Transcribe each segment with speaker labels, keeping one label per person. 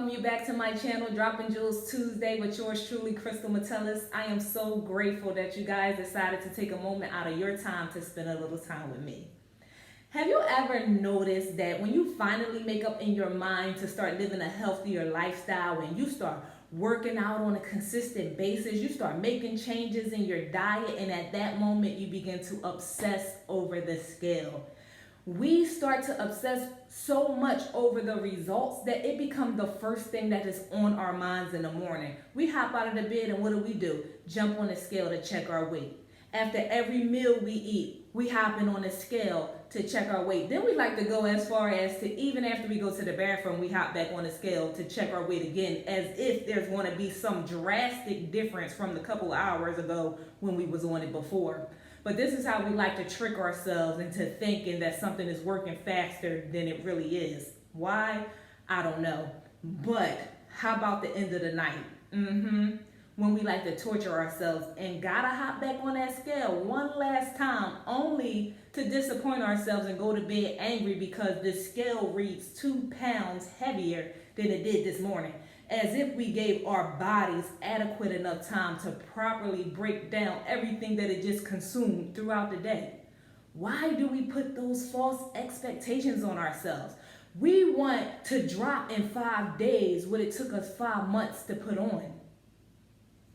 Speaker 1: welcome you back to my channel, Dropping Jewels Tuesday with yours truly, Krystle Metellus. I am so grateful that you guys decided to take a moment out of your time to spend a little time with me. Have you ever noticed that when you finally make up in your mind to start living a healthier lifestyle and you start working out on a consistent basis, you start making changes in your diet, and at that moment you begin to obsess over the scale? We start to obsess so much over the results that it becomes the first thing that is on our minds in the morning. We hop out of the bed and what do? Jump on the scale to check our weight. After every meal we eat, we hop in on the scale to check our weight. Then we like to go as far as to, even after we go to the bathroom, we hop back on the scale to check our weight again, as if there's going to be some drastic difference from the couple of hours ago when we was on it before. But this is how we like to trick ourselves into thinking that something is working faster than it really is. Why? I don't know. But how about the end of the night? When we like to torture ourselves and gotta hop back on that scale one last time, only to disappoint ourselves and go to bed angry because the scale reads 2 pounds heavier than it did this morning, as if we gave our bodies adequate enough time to properly break down everything that it just consumed throughout the day. Why do we put those false expectations on ourselves? We want to drop in 5 days what it took us 5 months to put on.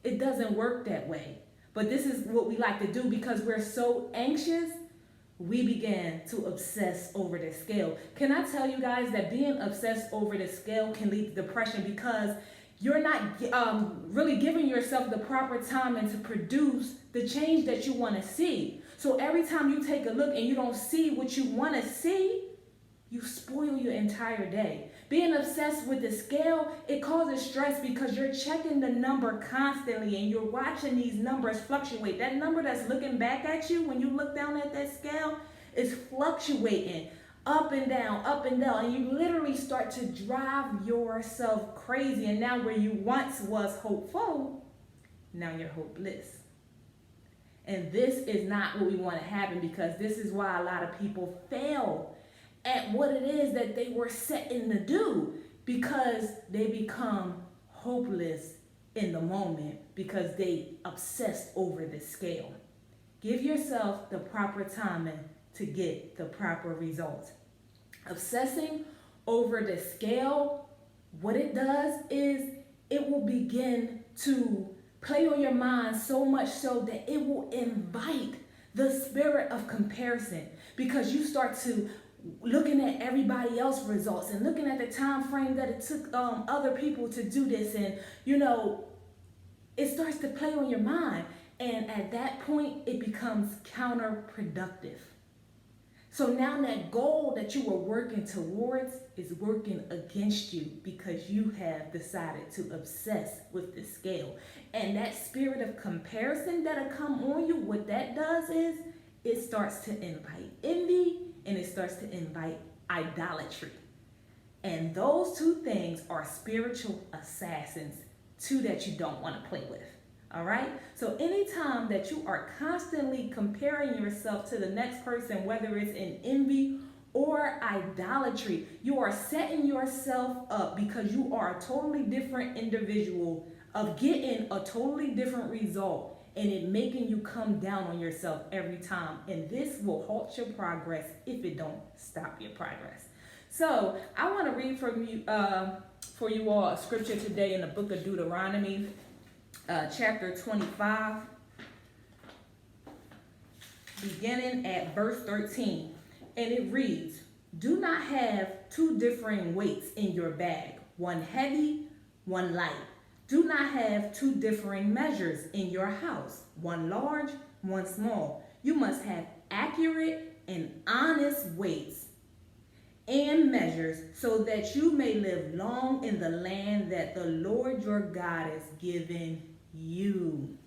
Speaker 1: It doesn't work that way. But this is what we like to do because we're so anxious. We began to obsess over the scale. Can I tell you guys that being obsessed over the scale can lead to depression because you're not really giving yourself the proper time and to produce the change that you want to see. So every time you take a look and you don't see what you want to see, you spoil your entire day. Being obsessed with the scale, it causes stress because you're checking the number constantly and you're watching these numbers fluctuate. That number that's looking back at you when you look down at that scale is fluctuating up and down, and you literally start to drive yourself crazy. And now where you once was hopeful, now you're hopeless. And this is not what we want to happen, because this is why a lot of people fail at what it is that they were setting to do, because they become hopeless in the moment because they obsessed over the scale. Give yourself the proper timing to get the proper results. Obsessing over the scale, what it does is it will begin to play on your mind so much so that it will invite the spirit of comparison, because you start to looking at everybody else's results and looking at the time frame that it took other people to do this, and it starts to play on your mind, and at that point it becomes counterproductive. So now that goal that you were working towards is working against you because you have decided to obsess with the scale. And that spirit of comparison that'll come on you, what that does is it starts to invite envy, and it starts to invite idolatry. And those two things are spiritual assassins, two that you don't want to play with. All right? So anytime that you are constantly comparing yourself to the next person, whether it's in envy or idolatry, you are setting yourself up, because you are a totally different individual, of getting a totally different result, and it making you come down on yourself every time. And this will halt your progress if it don't stop your progress. So I want to read from you, for you all, a scripture today in the book of Deuteronomy, chapter 25, beginning at verse 13. And it reads, "Do not have 2 differing weights in your bag, one heavy, one light. Do not have 2 differing measures in your house, one large, one small. You must have accurate and honest weights and measures, so that you may live long in the land that the Lord your God has given you."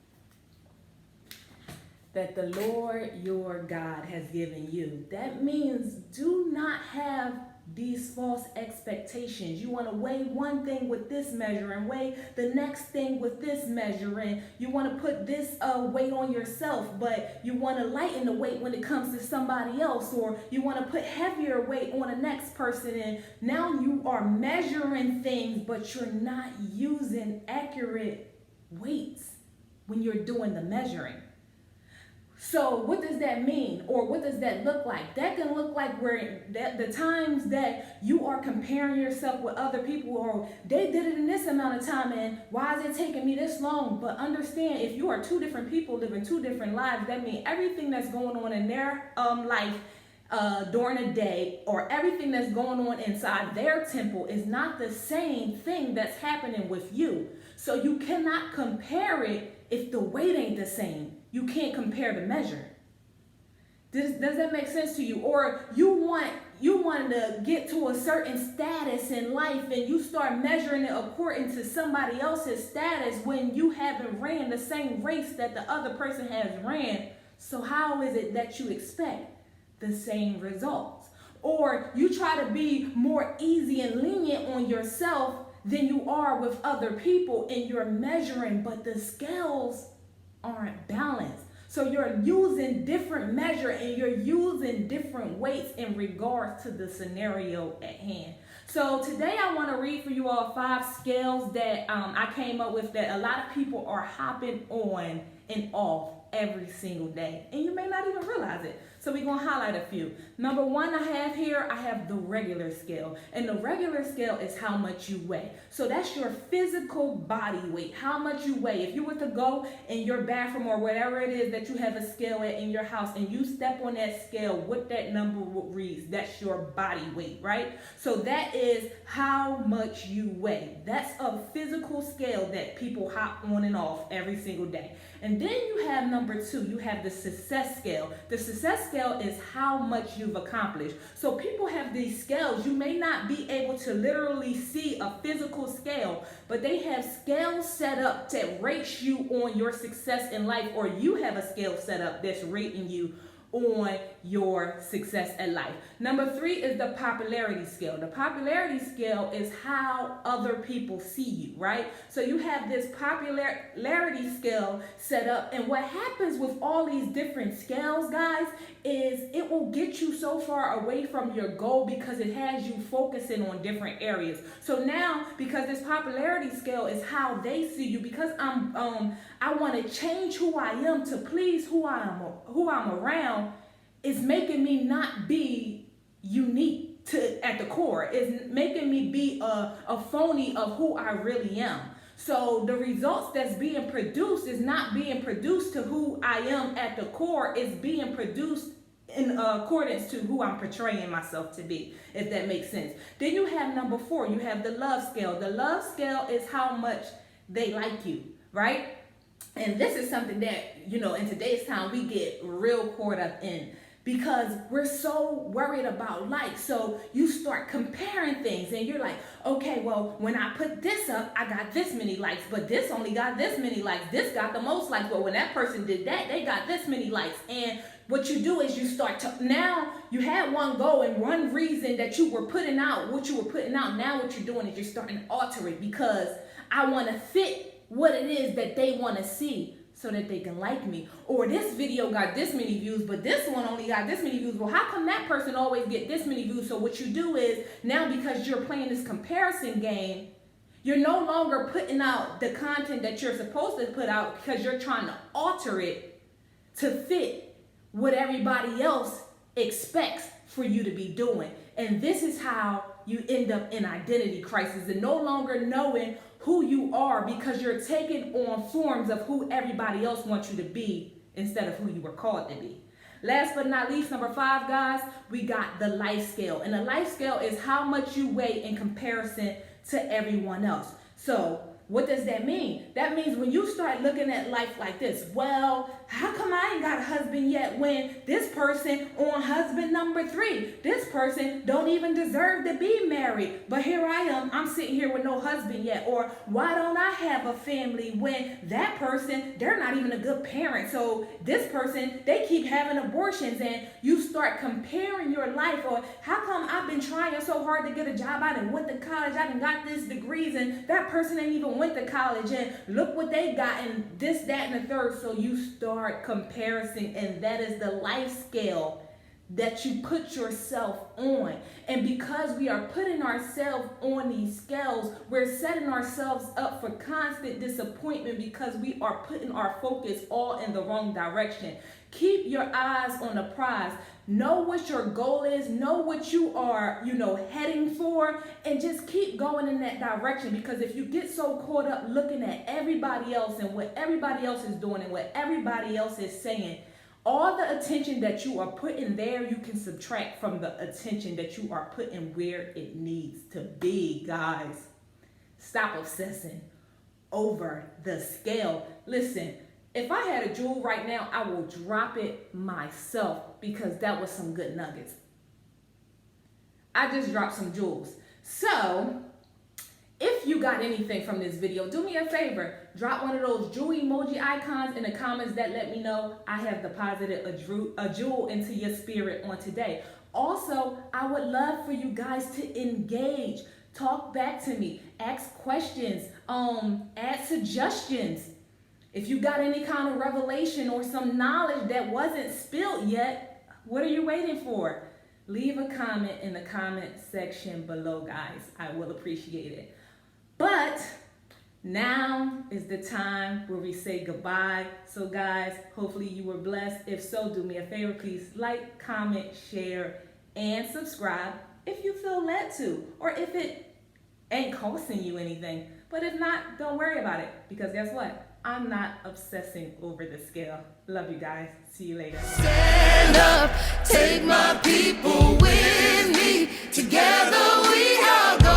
Speaker 1: That the Lord your God has given you. That means do not have these false expectations. You want to weigh one thing with this measure and weigh the next thing with this measure, and you want to put this weight on yourself, but you want to lighten the weight when it comes to somebody else, or you want to put heavier weight on the next person, and now you are measuring things, but you're not using accurate weights when you're doing the measuring. So what does that mean, or what does that look like? That can look like where the times that you are comparing yourself with other people, or they did it in this amount of time, and why is it taking me this long? But understand, if you are two different people living two different lives, that means everything that's going on in their life during a day, or everything that's going on inside their temple is not the same thing that's happening with you. So you cannot compare it if the weight ain't the same. You can't compare the measure. Does that make sense to you? Or you want to get to a certain status in life, and you start measuring it according to somebody else's status when you haven't ran the same race that the other person has ran. So how is it that you expect the same results? Or you try to be more easy and lenient on yourself than you are with other people, and you're measuring, but the scales aren't balanced. So you're using different measure, and you're using different weights in regards to the scenario at hand. So today I want to read for you all 5 scales that I came up with that a lot of people are hopping on and off every single day, and you may not even realize it. So we're going to highlight a few. Number 1 I have the regular scale. And the regular scale is how much you weigh. So that's your physical body weight, how much you weigh. If you were to go in your bathroom or whatever it is that you have a scale at in your house, and you step on that scale, what that number reads, that's your body weight, right? So that is how much you weigh. That's a physical scale that people hop on and off every single day. And then you have number 2, you have the success scale. The success scale is how much you've accomplished. So people have these scales. You may not be able to literally see a physical scale, but they have scales set up to rate you on your success in life, or you have a scale set up that's rating you on your success at life. Number 3 is the popularity scale. The popularity scale is how other people see you, right? So you have this popularity scale set up, and what happens with all these different scales, guys, is it will get you so far away from your goal because it has you focusing on different areas. So now, because this popularity scale is how they see you, because I want to change who I am to please who I'm around, is making me not be unique at the core. It's making me be a phony of who I really am. So the results that's being produced is not being produced to who I am at the core. It's being produced in accordance to who I'm portraying myself to be, if that makes sense. Then you have number 4, you have the love scale. The love scale is how much they like you, right? And this is something that, in today's time, we get real caught up in, because we're so worried about likes. So you start comparing things, and you're like, okay, well, when I put this up, I got this many likes, but this only got this many likes. This got the most likes, but when that person did that, they got this many likes. And what you do is you start to, now you had one goal and one reason that you were putting out what you were putting out. Now what you're doing is you're starting to alter it, because I want to fit what it is that they want to see, so that they can like me. Or this video got this many views, but this one only got this many views. Well, how come that person always get this many views? So what you do is, now because you're playing this comparison game, you're no longer putting out the content that you're supposed to put out, because you're trying to alter it to fit what everybody else expects for you to be doing. And this is how you end up in identity crisis, and no longer knowing who you are, because you're taking on forms of who everybody else wants you to be instead of who you were called to be. Last but not least, number 5, guys, we got the life scale. And the life scale is how much you weigh in comparison to everyone else. So What does that mean? That means when you start looking at life like this, well, how come I ain't got a husband yet when this person on husband number 3, this person don't even deserve to be married, but here I am, I'm sitting here with no husband yet. Or why don't I have a family when that person, they're not even a good parent, so this person, they keep having abortions, and you start comparing your life. Or how come I've been trying so hard to get a job, I done went to college, I done got this degrees, and that person ain't even went to college, and look what they got, and this, that, and the third. So you start comparing, and that is the life scale that you put yourself on. And because we are putting ourselves on these scales, we're setting ourselves up for constant disappointment because we are putting our focus all in the wrong direction. Keep your eyes on the prize. Know what your goal is. Know what you are, heading for, and just keep going in that direction. Because if you get so caught up looking at everybody else and what everybody else is doing and what everybody else is saying, all the attention that you are putting there, you can subtract from the attention that you are putting where it needs to be, guys. Stop obsessing over the scale. Listen, if I had a jewel right now, I will drop it myself because that was some good nuggets. I just dropped some jewels. So, if you got anything from this video, do me a favor. Drop one of those jewel emoji icons in the comments that let me know I have deposited a jewel into your spirit on today. Also, I would love for you guys to engage. Talk back to me. Ask questions. Add suggestions. If you got any kind of revelation or some knowledge that wasn't spilled yet, what are you waiting for? Leave a comment in the comment section below, guys. I will appreciate it. But now is the time where we say goodbye. So guys, hopefully you were blessed. If so, do me a favor, please like, comment, share, and subscribe if you feel led to, or if it ain't costing you anything. But if not, don't worry about it, because guess what? I'm not obsessing over the scale. Love you guys. See you later.
Speaker 2: Stand up, take my people with me. Together we are going.